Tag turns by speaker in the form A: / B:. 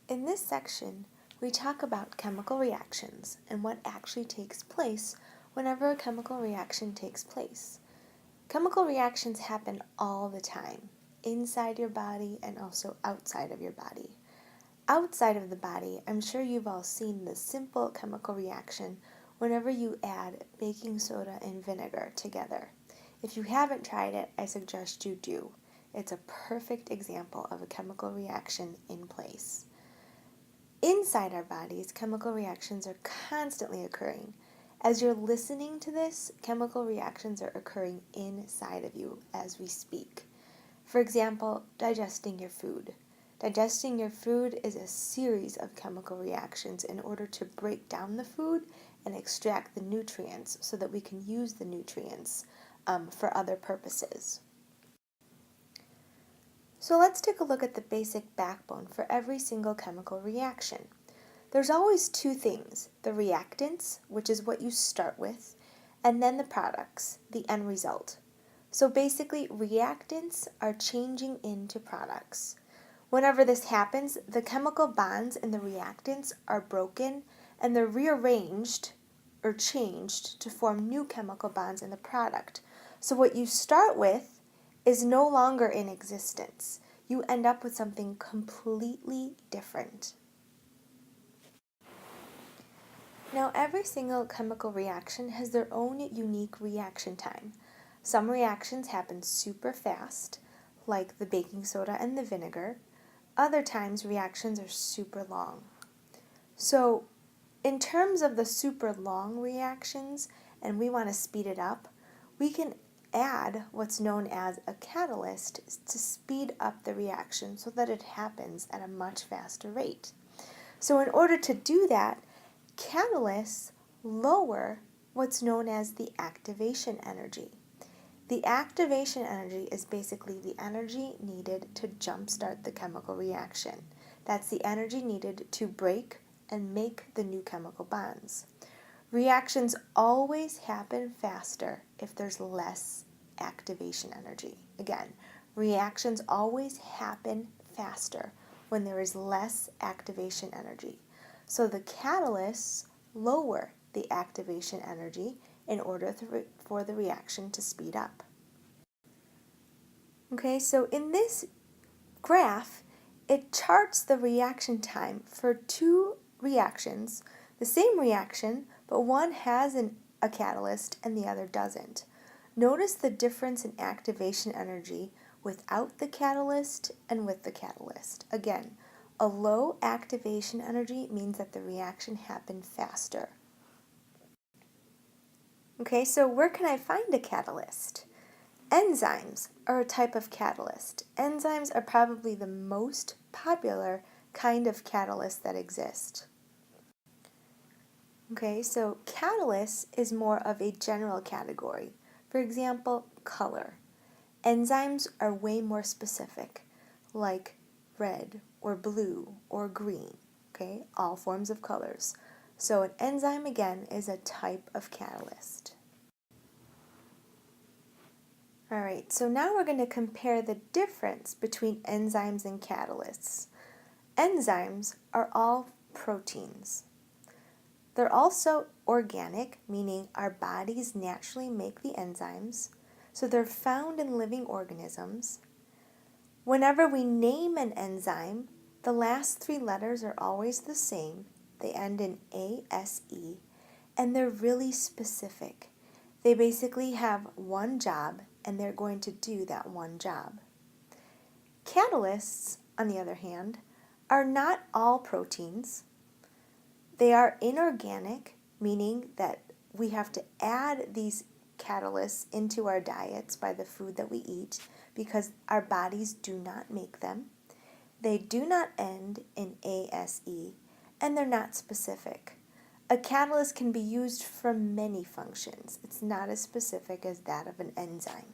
A: In this section, we talk about chemical reactions and what actually takes place whenever a chemical reaction takes place. Chemical reactions happen all the time, inside your body and also outside of your body. Outside of the body, I'm sure you've all seen the simple chemical reaction whenever you add baking soda and vinegar together. If you haven't tried it, I suggest you do. It's a perfect example of a chemical reaction in place. Inside our bodies, chemical reactions are constantly occurring. As you're listening to this, chemical reactions are occurring inside of you as we speak. For example, digesting your food. Digesting your food is a series of chemical reactions in order to break down the food and extract the nutrients so that we can use the nutrients for other purposes. So let's take a look at the basic backbone for every single chemical reaction. There's always two things, the reactants, which is what you start with, and then the products, the end result. So basically, reactants are changing into products. Whenever this happens, the chemical bonds in the reactants are broken and they're rearranged or changed to form new chemical bonds in the product. So what you start with is no longer in existence. You end up with something completely different. Now, every single chemical reaction has their own unique reaction time. Some reactions happen super fast, like the baking soda and the vinegar. Other times, reactions are super long. So, in terms of the super long reactions, and we want to speed it up, we can add what's known as a catalyst to speed up the reaction so that it happens at a much faster rate. So in order to do that, catalysts lower what's known as the activation energy. The activation energy is basically the energy needed to jumpstart the chemical reaction. That's the energy needed to break and make the new chemical bonds. Reactions always happen faster if there's less activation energy. Again, reactions always happen faster when there is less activation energy. So the catalysts lower the activation energy in order for the reaction to speed up. Okay, so in this graph, it charts the reaction time for two reactions, the same reaction, but one has a catalyst and the other doesn't. Notice the difference in activation energy without the catalyst and with the catalyst. Again, a low activation energy means that the reaction happened faster. Okay, so where can I find a catalyst? Enzymes are a type of catalyst. Enzymes are probably the most popular kind of catalyst that exist. Okay, so catalyst is more of a general category. For example, color. Enzymes are way more specific, like red or blue or green, okay, all forms of colors. So an enzyme, again, is a type of catalyst. All right, so now we're going to compare the difference between enzymes and catalysts. Enzymes are all proteins. They're also organic, meaning our bodies naturally make the enzymes, so they're found in living organisms. Whenever we name an enzyme, the last three letters are always the same. They end in ASE, and they're really specific. They basically have one job, and they're going to do that one job. Catalysts, on the other hand, are not all proteins. They are inorganic, meaning that we have to add these catalysts into our diets by the food that we eat because our bodies do not make them. They do not end in ASE, and they're not specific. A catalyst can be used for many functions. It's not as specific as that of an enzyme.